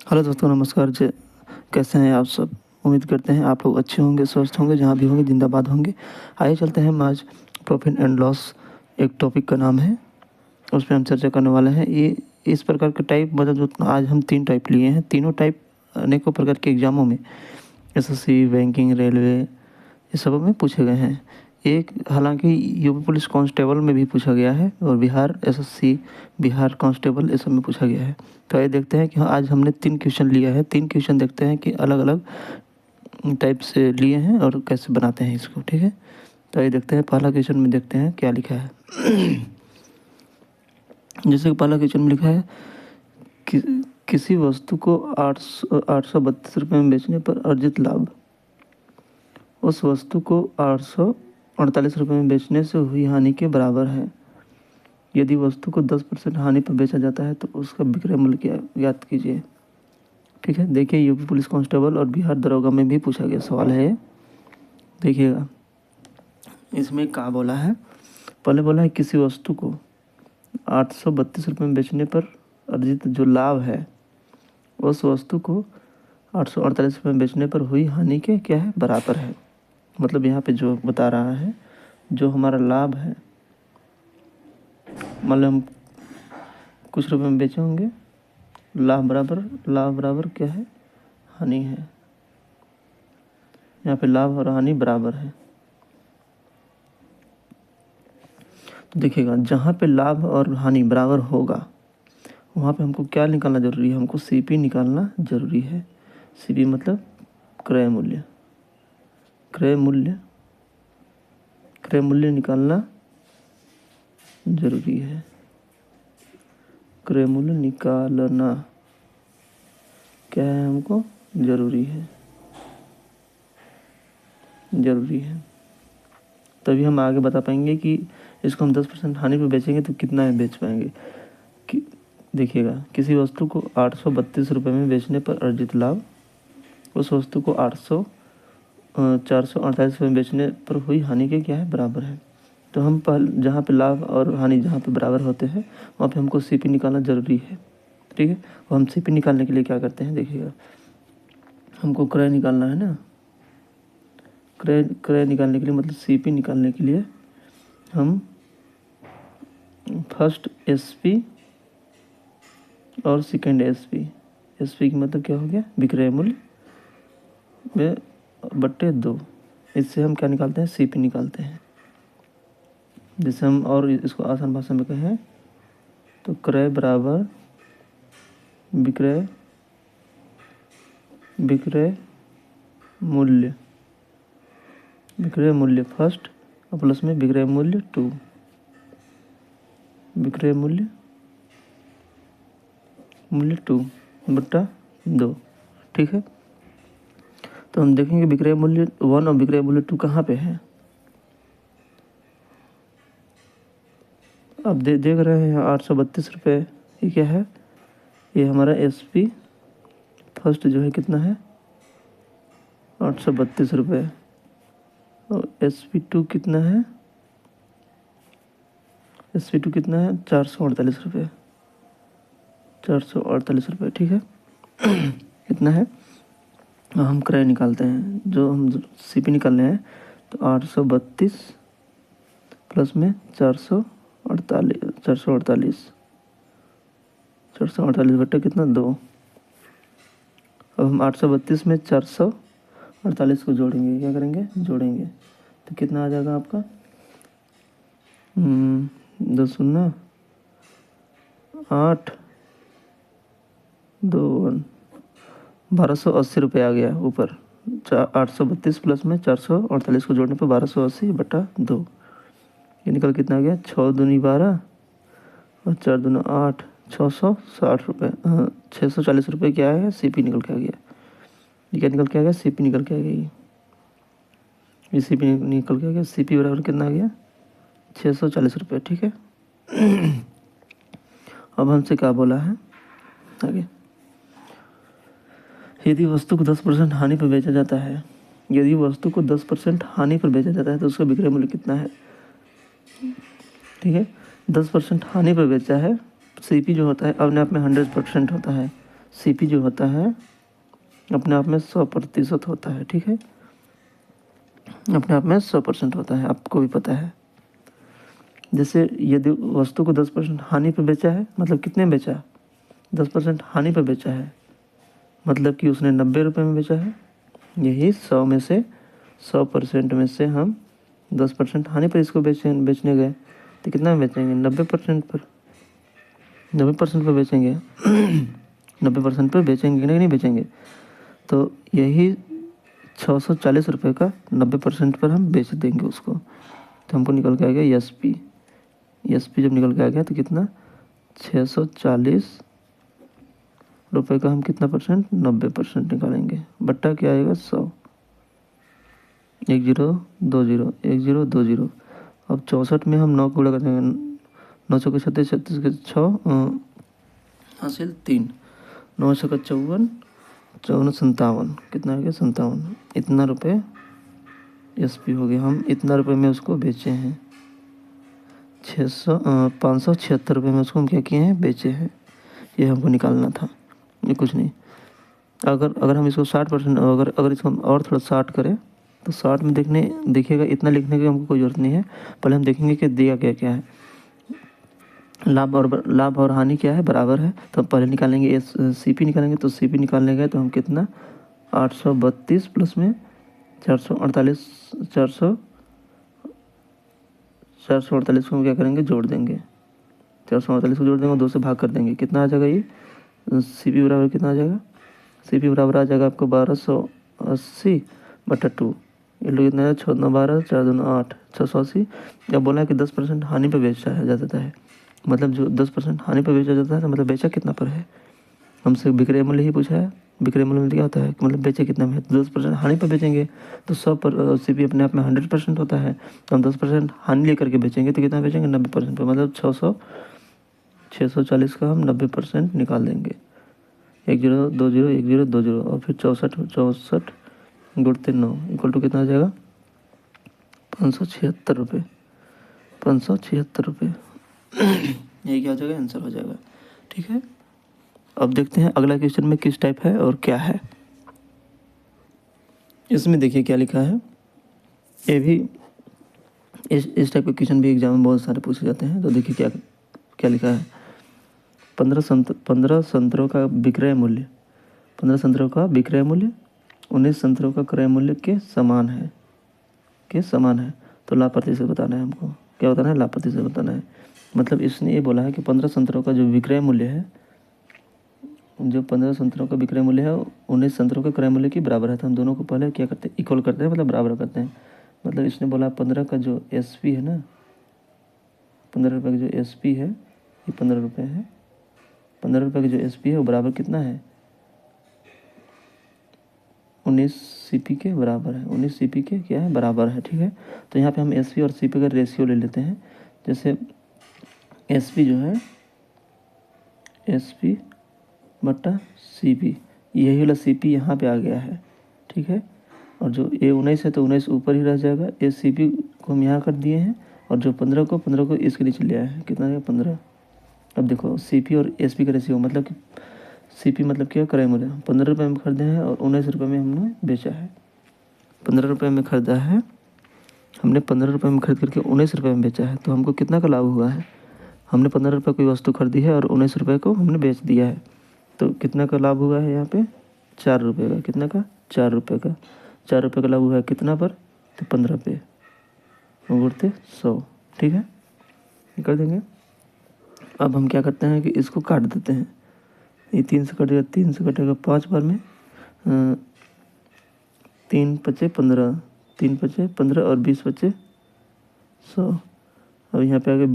Hello दोस्तों, नमस्कार जी। कैसे हैं आप सब? उम्मीद करते हैं आप लोग अच्छे होंगे, स्वस्थ होंगे, जहाँ भी होंगे जिंदाबाद होंगे। आइए चलते हैं हम आज प्रॉफिट एंड लॉस एक टॉपिक का नाम है, उस पर हम चर्चा करने वाले हैं। ये इस प्रकार के टाइप मतलब जो आज हम 3 टाइप लिए हैं, तीनों टाइप अनेकों प्रकार के एग्जामों में एसएससी, बैंकिंग, रेलवे ये सब में पूछे गए हैं। एक हालांकि यूपी पुलिस कांस्टेबल में भी पूछा गया है और बिहार एसएससी, बिहार कांस्टेबल ये सब में पूछा गया है। तो आइए देखते हैं कि आज हमने 3 क्वेश्चन लिया है। 3 क्वेश्चन देखते हैं कि अलग अलग टाइप से लिए हैं और कैसे बनाते हैं इसको। ठीक है, तो आइए देखते हैं। पहला क्वेश्चन में देखते हैं क्या लिखा है। जैसे कि पहला क्वेश्चन में लिखा है कि किसी वस्तु को 832 रुपये में बेचने पर अर्जित लाभ उस वस्तु को 848 रुपये में बेचने से हुई हानि के बराबर है। यदि वस्तु को 10% हानि पर बेचा जाता है तो उसका विक्रय मूल्य क्या ज्ञात कीजिए। ठीक है, देखिए यूपी पुलिस कांस्टेबल और बिहार दरोगा में भी पूछा गया सवाल है ये। देखिएगा इसमें क्या बोला है। पहले बोला है किसी वस्तु को 832 रुपये में बेचने पर अर्जित जो लाभ है उस वस्तु को 848 रुपये में बेचने पर हुई हानि के क्या है बराबर है। मतलब यहाँ पे जो बता रहा है, जो हमारा लाभ है, मतलब हम कुछ रुपए में बेचे होंगे, लाभ बराबर क्या है, हानि है। यहाँ पे लाभ और हानि बराबर है। तो देखिएगा जहाँ पे लाभ और हानि बराबर होगा वहाँ पे हमको क्या निकालना जरूरी है, हमको सीपी निकालना जरूरी है। सीपी मतलब क्रय मूल्य। क्रय मूल्य निकालना जरूरी है। क्रय मूल्य निकालना क्या है, हमको जरूरी है। तभी हम आगे बता पाएंगे कि इसको हम 10% हानि पे बेचेंगे तो कितना में बेच पाएंगे। कि देखिएगा किसी वस्तु को 832 रुपये में बेचने पर अर्जित लाभ उस वस्तु को 448 रुपये में बेचने पर हुई हानि के क्या है बराबर है। तो हम जहाँ पे लाभ और हानि जहाँ पे बराबर होते हैं वहाँ पे हमको सीपी निकालना ज़रूरी है। ठीक है, तो हम सीपी निकालने के लिए क्या करते हैं, देखिएगा हमको क्रय निकालना है ना। क्रय निकालने के लिए मतलब सीपी निकालने के लिए हम फर्स्ट एसपी और सेकंड एसपी। एसपी की मतलब क्या हो गया, विक्रय मूल्य में बट्टे 2। इससे हम क्या निकालते हैं, सीपी निकालते हैं। जैसे हम और इसको आसान भाषा में कहें तो क्रय बराबर विक्रय मूल्य फर्स्ट और प्लस में विक्रय मूल्य 2, विक्रय मूल्य 2 बट्टा 2। ठीक है, तो हम देखेंगे विक्रय मूल्य 1 और विक्रय मूल्य 2 कहाँ पे है। अब देख रहे हैं 832 रुपये, ये क्या है, ये हमारा एसपी फर्स्ट जो है कितना है 832 रुपये और एसपी 2 कितना है, 448 रुपये। 448 रुपये। ठीक है, कितना है, हम क्रय निकालते हैं। जो हम सीपी निकालने हैं तो 832 प्लस में 448 बट्टे कितना 2। अब हम 832 में 448 को जोड़ेंगे, क्या करेंगे, जोड़ेंगे तो कितना आ जाएगा आपका 10 शून्य 8 2 1280 रुपये आ गया ऊपर। 832 प्लस में 448 को जोड़ने पर 1280 बटा 2, ये निकल कितना आ गया, 6 दूनी 12 और 4 दूनी 8, 660 रुपये। 640 रुपये क्या है, सीपी निकल के आ गया। ये क्या निकल के आ गया, सीपी निकल के आ गई। ये सीपी निकल के आ गया। सीपी बराबर कितना आ गया, 640 रुपये। ठीक है, अब हमसे क्या बोला है आगे, यदि वस्तु को 10% हानि पर बेचा जाता है, यदि वस्तु को 10% हानि पर बेचा जाता है तो उसका विक्रय मूल्य कितना है। ठीक है, 10% हानि पर बेचा है, सीपी जो होता है अपने आप में 100% होता है। सीपी जो होता है अपने आप में 100% होता है, ठीक है, अपने आप में 100% होता है, आपको भी पता है। जैसे यदि वस्तु को 10% हानि पर बेचा है, मतलब कितने में बेचा, 10% हानि पर बेचा है, मतलब कि उसने 90 रुपये में बेचा है। यही 100 में से 100% में से हम 10% हानि पर इसको बेचने गए तो कितना में बेचेंगे, 90% पर, 90% पर बेचेंगे 90% पर बेचेंगे कि नहीं बेचेंगे। तो यही 640 रुपये का 90% पर हम बेच देंगे उसको। तो हमको निकल के आ गया एस पी जब निकल के आ गया तो कितना, 640 रुपये का हम कितना परसेंट, 90% निकालेंगे, बट्टा क्या आएगा 100, 1020 अब 64 में हम 9 को गुणा कर देंगे, 9 चौके 36, 36 के 6 हासिल 3, 9 छक्का 54, 54 57, कितना आ गया 57, इतना रुपये एस पी हो गया। हम इतना रुपये में उसको बेचे हैं, 576 रुपये में उसको हम क्या किए हैं, बेचे हैं। ये हमको निकालना था, ये कुछ नहीं। अगर हम इसको 60%, अगर इसको हम और थोड़ा 60 करें तो 60 में देखिएगा इतना लिखने की हमको कोई ज़रूरत नहीं है। पहले हम देखेंगे कि दिया क्या क्या है, लाभ और हानि क्या है, बराबर है। तो पहले निकालेंगे एस सीपी निकालेंगे, तो सीपी निकालने गए तो हम कितना, 832 प्लस में 448, 448 को हम क्या करेंगे, जोड़ देंगे, 448 को जोड़ देंगे और 2 से भाग कर देंगे, कितना आ जाएगा ये, सीपी बराबर कितना आ जाएगा, सीपी बराबर आ जाएगा आपको 1280/2। ये लोग इतना है, 6 9 12 4 2 8, 680। जब बोला है कि 10% हानि पर बेचा है जाता है, मतलब जो 10% हानि पर बेचा जाता है तो मतलब बेचा कितना पर है, हमसे विक्रय मूल्य ही पूछा है। विक्रय मूल्य में क्या होता है, मतलब बेचे कितना में, 10% हानि पर बेचेंगे तो 100 पर सीपी अपने आप में 100% होता है। तो हम 10% हानि लेकर के बेचेंगे तो कितना बेचेंगे, 90% पर, मतलब 640 का हम 90% निकाल देंगे, 1020 और फिर 64 गुणते 9 इक्वल टू कितना आ जाएगा, 576 रुपये, 576 रुपये। यही क्या हो जाएगा, आंसर हो जाएगा, ठीक है। अब देखते हैं अगला क्वेश्चन में किस टाइप है और क्या है। इसमें देखिए क्या लिखा है, ये भी इस टाइप के क्वेश्चन भी एग्जाम में बहुत सारे पूछे जाते हैं। तो देखिए क्या क्या लिखा है, 15 संतरों का विक्रय मूल्य, 15 संतरों का विक्रय मूल्य 19 संतरों का क्रय मूल्य के समान है, तो लाभ प्रतिशत बताना है हमको। क्या बताना है, लाभ प्रतिशत बताना है। मतलब इसने ये बोला है कि 15 संतरों का जो विक्रय मूल्य है, जो 15 संतरों का विक्रय मूल्य है 19 संतरों के क्रय मूल्य के बराबर है। तो हम दोनों को पहले क्या करते हैं, इक्वल करते हैं, मतलब बराबर करते हैं। मतलब इसने बोला 15 का जो एस पी है ना, 15 रुपये का जो एस पी है ये 15 रुपये है, 15 रुपये का जो एस पी है वो बराबर कितना है, 19 सीपी के बराबर है, 19 सीपी के क्या है, बराबर है, ठीक है। तो यहाँ पे हम एसपी और सीपी का रेशियो ले लेते हैं। जैसे एसपी जो है, एसपी बट्टा सीपी, यही वाला सीपी यहाँ पे आ गया है, ठीक है। और जो ए 19 है तो 19 ऊपर ही रह जाएगा, ए सीपी को हम यहाँ कर दिए हैं और जो 15 को इसके नीचे ले आए हैं, कितना है 15। अब देखो सीपी और एसपी का रेशियो, मतलब कि सीपी मतलब क्या, क्रय मूल्य, 15 रुपये में खरीदे हैं और 19 रुपये में हमने बेचा है। 15 रुपये में खरीदा है हमने, 15 रुपये में खरीद करके 19 रुपये में बेचा है, तो हमको कितना का लाभ हुआ है, हमने 15 रुपये की वस्तु खरीदी है और 19 रुपये को हमने बेच दिया है, तो कितना का लाभ हुआ है यहाँ पे, 4 रुपये का, कितना का, 4 रुपये का, 4 रुपये का लाभ हुआ है कितना पर, तो 15 पे गुणते 100, ठीक है, कर देंगे। अब हम क्या करते हैं कि इसको काट देते हैं, ये 3 से कटेगा, 3 से कटेगा 5 बार में, 3 पचे 15, 3 पचे 15 और 20 पचे 100। अब यहाँ पे आगे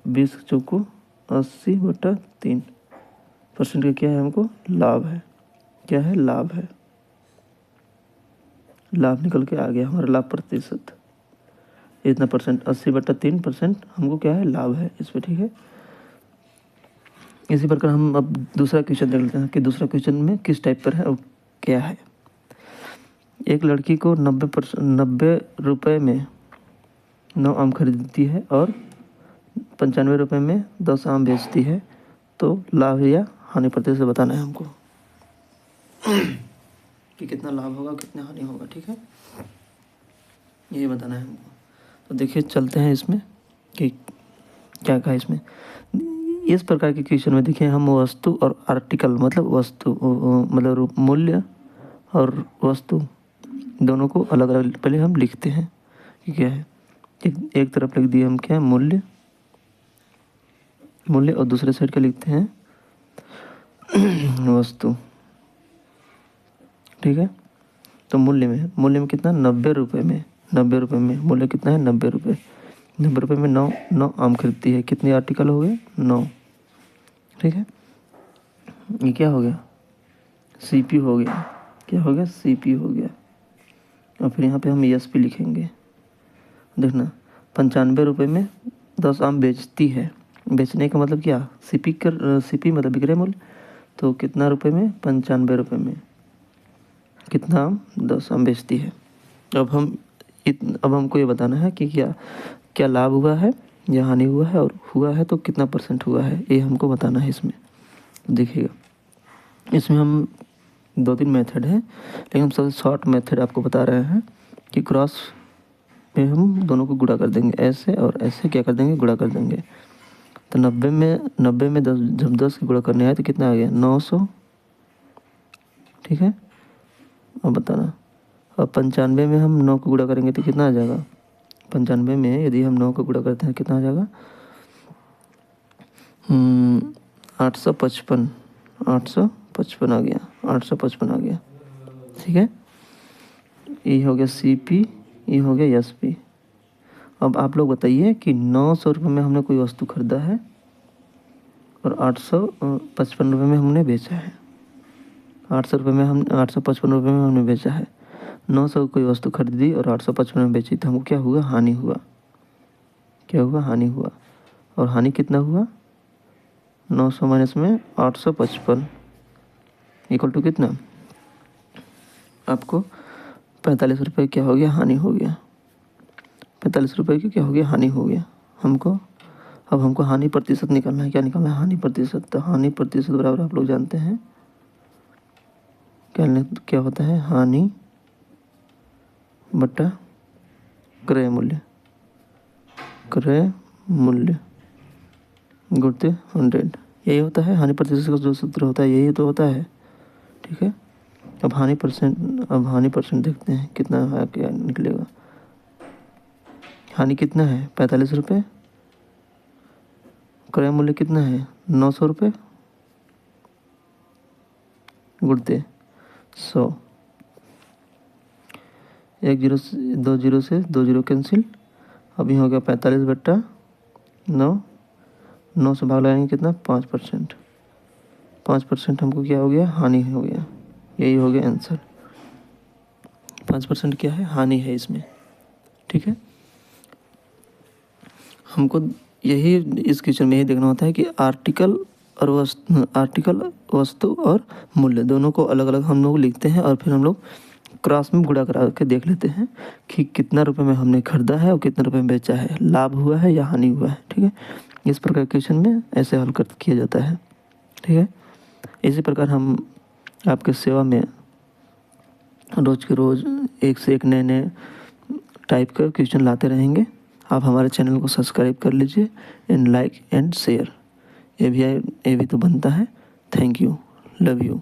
20 चौको 80/3% का क्या है, हमको लाभ है, क्या है, लाभ है, लाभ निकल के आ गया हमारा, लाभ प्रतिशत इतना परसेंट, 80/3% हमको क्या है, लाभ है इस पर, ठीक है। इसी प्रकार हम अब दूसरा क्वेश्चन देख लेते हैं कि दूसरा क्वेश्चन में किस टाइप पर है और क्या है। एक लड़की को 90 रुपये में 9 आम खरीदती है और 95 रुपये में 10 आम बेचती है, तो लाभ या हानि प्रतिशत बताना है हमको। कि कितना लाभ होगा कितना हानि होगा, ठीक है, यही बताना है हमको। तो देखिए चलते हैं इसमें कि क्या कहा इसमें। इस प्रकार के क्वेश्चन में देखिए हम वस्तु और आर्टिकल मतलब वस्तु मतलब मूल्य और वस्तु दोनों को अलग अलग पहले हम लिखते हैं कि क्या है। एक तरफ लिख दिए हम क्या है मूल्य, मूल्य, और दूसरे साइड का लिखते हैं वस्तु, ठीक है। तो मूल्य में कितना 90 रुपये में, 90 रुपये में मूल्य कितना है 90 रुपये। 90 रुपये में 9 आम खरीदती है, कितने आर्टिकल हो गए 9, ठीक है। ये क्या हो गया सीपी हो गया, क्या हो गया सीपी हो गया। और फिर यहाँ पे हम एसपी लिखेंगे, देखना 95 रुपये में 10 आम बेचती है। बेचने का मतलब क्या सीपी मतलब विक्रय मूल्य। तो कितना रुपए में 95 रुपये में कितना आम 10 आम बेचती है। अब हमको ये बताना है कि क्या लाभ हुआ है या हानि हुआ है, और हुआ है तो कितना % हुआ है, ये हमको बताना है इसमें। देखिएगा इसमें हम 2-3 मेथड है, लेकिन हम सबसे शॉर्ट मेथड आपको बता रहे हैं कि क्रॉस में हम दोनों को गुणा कर देंगे, ऐसे और ऐसे क्या कर देंगे गुणा कर देंगे। तो 90 में 10 जब 10 की गुणा करने आए तो कितना आ गया 900, ठीक है। अब बताना, और 95 में हम 9 को गुणा करेंगे तो कितना आ जाएगा। 95 में यदि हम 9 को गुणा करते हैं कितना आ जाएगा 855 आ गया, 855 आ गया, ठीक है। ये हो गया सीपी, ये हो गया एसपी। अब आप लोग बताइए कि 900 रुपये में हमने कोई वस्तु खरीदा है और 855 रुपये में हमने बेचा है। 855 रुपये में हमने बेचा है। 900 कोई वस्तु खरीदी और 855 में बेची, तो हमको क्या हुआ हानि हुआ। क्या हुआ हानि हुआ। और हानि कितना हुआ 900 माइनस में 855 इक्वल टू कितना आपको 45 रुपये क्या हो गया हानि हो गया। 45 रुपये की क्या हो गया हानि हो गया हमको। अब हमको हानि प्रतिशत निकालना है। क्या निकालना है हानि प्रतिशत। तो हानि प्रतिशत बराबर आप लोग जानते हैं क्या होता है हानि बटा क्रय मूल्य, क्रय मूल्य गुणित 100, यही होता है हानि प्रतिशत का जो सूत्र होता है, यही तो होता है, ठीक है। अब हानि परसेंट देखते हैं कितना है, क्या निकलेगा। हानि कितना है 45 रुपये, क्रय मूल्य कितना है 900 रुपये गुणित 100, 2 जीरो से 2 जीरो कैंसिल। अभी हो गया 45 बट्टा 9, 9 से भाग लगाएंगे कितना 5%, 5% हमको क्या हो गया हानि हो गया। यही हो गया आंसर, 5% क्या है हानि है इसमें, ठीक है। हमको यही इस क्वेश्चन में यही देखना होता है कि आर्टिकल वस्तु और मूल्य दोनों को अलग अलग हम लोग लिखते हैं, और फिर हम लोग क्रॉस में गुणा करा के देख लेते हैं कि कितना रुपए में हमने खरीदा है और कितने रुपए में बेचा है, लाभ हुआ है या हानि हुआ है, ठीक है। इस प्रकार क्वेश्चन में ऐसे हल कर किया जाता है, ठीक है। इसी प्रकार हम आपके सेवा में रोज़ के रोज़ एक से एक नए नए टाइप का क्वेश्चन लाते रहेंगे। आप हमारे चैनल को सब्सक्राइब कर लीजिए एंड लाइक एंड शेयर, ये भी तो बनता है। Thank you, love you.